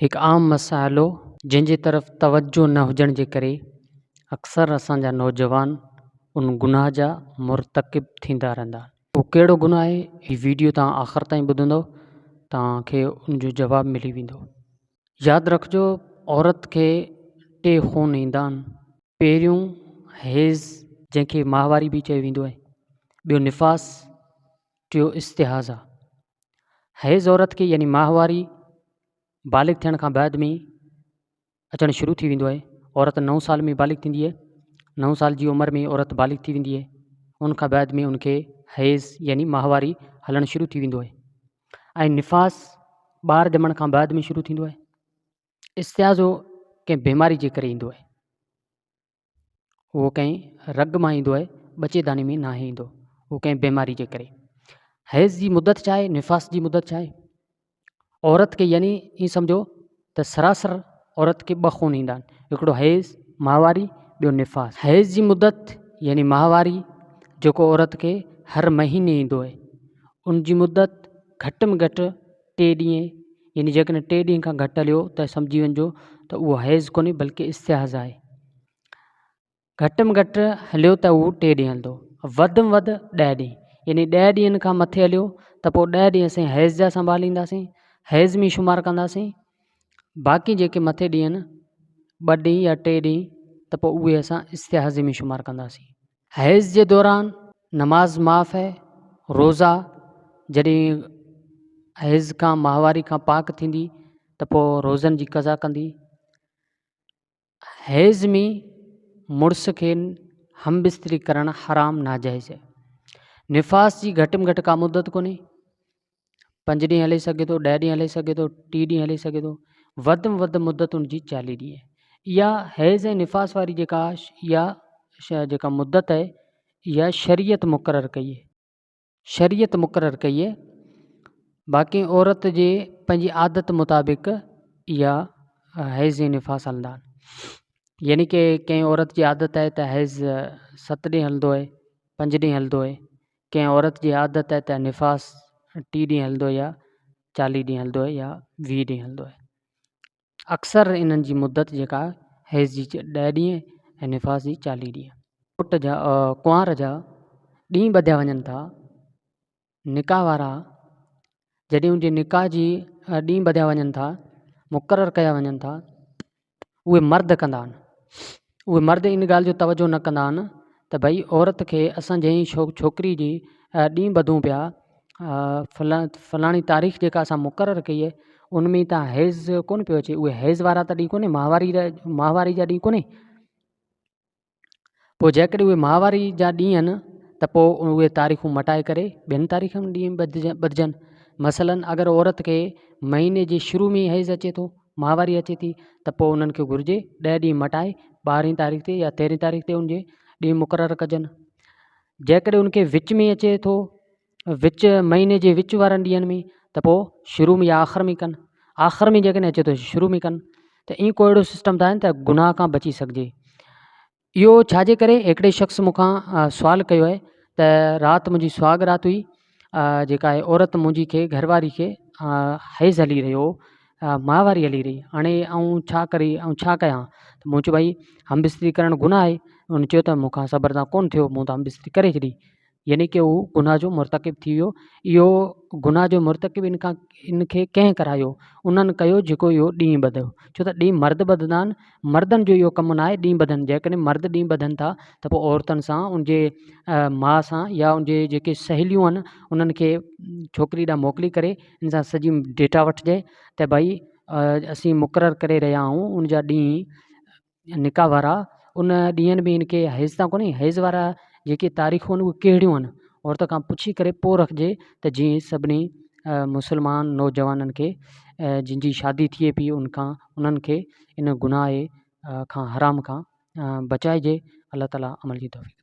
हिकु आम मसाइलो जंहिंजे तरफ़ तवजो न हुजण जे करे अक्सर असांजा नौजवान उन गुनाह जा मुर्तकिब थींदा रहंदा। उहो कहिड़ो गुनाह आहे, हीअ वीडियो तव्हां आख़िर ताईं ॿुधंदो तव्हांखे उनजो जवाबु मिली वेंदो। यादि रखिजो, औरत खे 2 खून ईंदा आहिनि। पहिरियों हैज़ जंहिंखे माहवारी बि चयो वेंदो आहे, ॿियो निफ़ास, टियों इस्तिहाज़ा। हैज़ औरत खे यानी माहवारी बालिग थियण खां बाद में अचणु शुरू थी वेंदो आहे। औरत 9 साल में बालिग थींदी आहे। 9 साल जी उमिरि में औरत बालिग थी वेंदी आहे। उनखां बाद में उनखे हैज़ यानी माहवारी हलणु शुरू थी वेंदो आहे। ऐं निफ़ास ॿार ॼमण खां बाद में शुरू थींदो आहे। इस्तिहाज़ो कंहिं बीमारी जे करे ईंदो आहे, उहो कंहिं रग मां ईंदो आहे, ॿचेदानी में नाहे ईंदो, उहो कंहिं बीमारी जे करे। हैज़ जी मुदत छा आहे, निफ़ास जी मुदत छा आहे? औरत खे यानी ईअं सम्झो त सरासर औरत खे 2 खून ईंदा आहिनि, हिकिड़ो हैज़ माहवारी, ॿियो निफ़ास। हैज़ जी मुदत यानी माहवारी जेको औरत खे हर महीने ईंदो आहे, उनजी मुदत घटि में घटि 3 ॾींहं, यानी जेकॾहिं 3 ॾींहं खां घटि हलियो त सम्झी वञिजो त उहो हैज़ कोन्हे बल्कि इस्तिहाज़ आहे। घटि में घटि हलियो त उहो 3 ॾींहं हलंदो, वधि में वधि 10 ॾींहं, यानी 10 ॾींहंनि खां मथे हलियो त पोइ 10 ॾींहं असां हैज़ जा संभालींदासीं, हैज़ में शुमारु कंदासीं। बाक़ी जेके मथे ॾींहं 2 ॾींहं या 3 ॾींहं त पोइ उहे असां इस्तिहाज़े में शुमारु कंदासीं। हैज़ जे दौरान नमाज़ माफ़ आहे, रोज़ा जॾहिं हैज़ खां माहवारी खां पाक थींदी त पोइ रोज़नि जी क़ज़ा कंदी। हैज़ में मुड़ुस खे हमबिस्तरी करणु हराम नाजाइज़ आहे। निफ़ास जी घटि में घटि का मुदत कोन्हे, 5 ॾींहं हली सघे थो, 10 ॾींहं हली सघे थो, 30 ॾींहं हली सघे थो, वधि में वधि मुदत उनजी 40 ॾींहं आहे। इहा हैज़ ऐं निफ़ास वारी जेका मुदत आहे, इहा शरीयत मुक़ररु कई आहे, शरीयत मुक़ररु कई आहे। बाक़ी औरत जे पंहिंजी आदत मुताबिक़ इहा हैज़ ऐं निफ़ास हलंदा आहिनि। यानी कि कंहिं औरत जी आदत आहे त हैज़ 7 ॾींहं हलंदो आहे, 5 ॾींहं हलंदो आहे। कंहिं औरत जी आदत आहे त निफ़ास 30 ॾींहं हलंदो आहे, या 40 ॾींहं हलंदो आहे, या 20 ॾींहं हलंदो आहे। अक्सर इन्हनि जी मुदत जेका हैज़ जी 10 ॾींहं ऐं निफ़ास जी 40 ॾींहं। पुट जा कुंवार जा ॾींहं ॿधिया वञनि था। निकाह वारा जॾहिं उनजे निकाह जी ॾींहं ॿधिया वञनि था, मुक़ररु कया वञनि था, उहे मर्द कंदा आहिनि। उहे मर्द इन ॻाल्हि जो तवजो न कंदा आहिनि त भई औरत खे असां जंहिं छोकिरी जी ॾींहं ॿधूं पिया, फलाणी तारीख़ जेका असां मुक़ररु कई आहे, उन में तव्हां हैज़ कोन पियो अचे। उहे हैज़ वारा त ॾींहं कोन्हे, माहवारी जा ॾींहं कोन्हे। पोइ जेकॾहिं उहे माहवारी जा ॾींहं आहिनि त पोइ उहे तारीख़ूं मटाए करे ॿियनि तारीख़नि ॾींहं ॿधिजनि। मसलन अगरि औरत खे महीने जे शुरू में हैज़ अचे थो, माहवारी अचे थी, त पोइ उन्हनि खे घुरिजे 10 ॾींहं मटाए 12 तारीख़ ते या 13 तारीख़ ते उनजे ॾींहं मुक़ररु कजनि। जेकॾहिं उनखे विच में अचे थो, महीने जे विच वारनि ॾींहंनि में, त पोइ शुरू में या आख़िर में कनि। आख़िर में जेकॾहिं अचे थो शुरू में कनि। त ईअं को अहिड़ो सिस्टम ठाहिनि त गुनाह खां बची सघिजे। इहो छाजे करे? हिकिड़े शख़्स मूंखां सुवालु कयो आहे त राति मुंहिंजी सुहाग राति हुई, जेका आहे औरत मुंहिंजी खे घरवारी खे हैज़ हली रहियो, माहवारी हली रही, हाणे छा कयां? त मूं चयो भई हमबिस्तरी करणु गुनाह आहे। उन चयो त मूंखां सबर सां कोन्ह थियो, मूं त हमबिस्तरी करे छॾी। यानी कि उहो गुनाह जो मुर्तकिब थी वियो। इहो गुनाह जो मुर्तकिब इनखे कंहिं करायो? उन्हनि कयो जेको इहो ॾींहुं ॿधियो। छो त ॾींहुं मर्द ॿधंदा आहिनि, मर्दनि जो इहो कमु न आहे ॾींहुं ॿधनि। जेकॾहिं मर्द ॾींहुं ॿधनि था त पोइ औरतुनि सां, उनजे माउ सां या उनजे जेके सहेलियूं आहिनि, उन्हनि खे छोकिरी ॾांहुं मोकिले करे इन सां सॼी डेटा वठिजे त भई असीं मुक़ररु करे रहिया आहियूं उनजा ॾींहं निकाह वारा, उन ॾींहंनि में इनखे हैज़ त कोन्हे, हैज़ वारा जेके तारीख़ूं आहिनि उहे कहिड़ियूं आहिनि, औरत खां पुछी करे पोइ रखिजे त जीअं सभिनी मुस्लमान नौजवाननि खे जिन जी शादी थिए पई उन्हनि खे इन गुनाह खां, हराम खां बचाइजे। अल्लाह ताला अमल जी तौफ़ीक़।